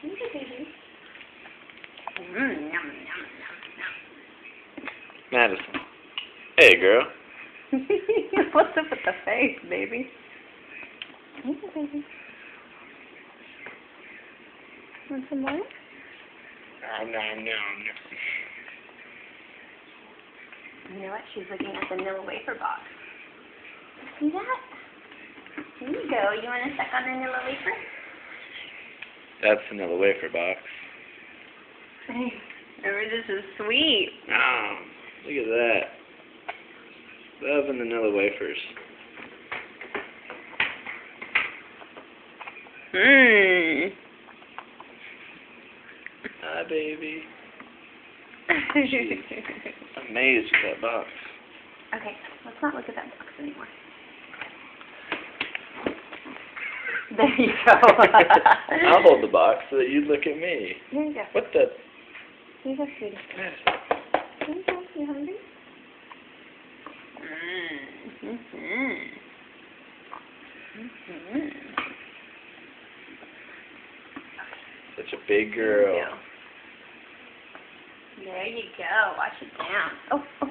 Okay, baby. Yum, yum, yum, Madison. Hey, girl. yum. What's up with the face, baby? Okay, baby. Want some more? Nom, nom, nom. You know what? She's looking at the Nilla wafer box. See that? Here you go. You want to suck on the Nilla wafer? That's another wafer box. Hey, remember, this is sweet. Oh, look at that. Loving the vanilla wafers. Mmm. Hi, baby. Amazed with that box. Okay, let's not look at that box anymore. There you go. I'll hold the box so that you look at me. Here you go. What the? Here you go, sweetie. Madison. Here you go. You hungry? Mm-hmm. Mm-hmm. Such a big girl. There you go. Wash it down. Oh, oh.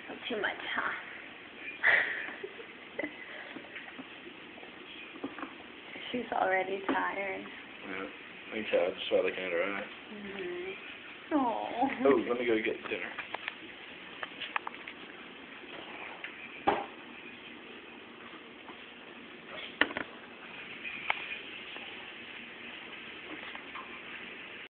Not too much, huh? She's already tired. Yeah, I can tell just by looking at her eyes. Mm-hmm. Oh. Oh, let me go get dinner.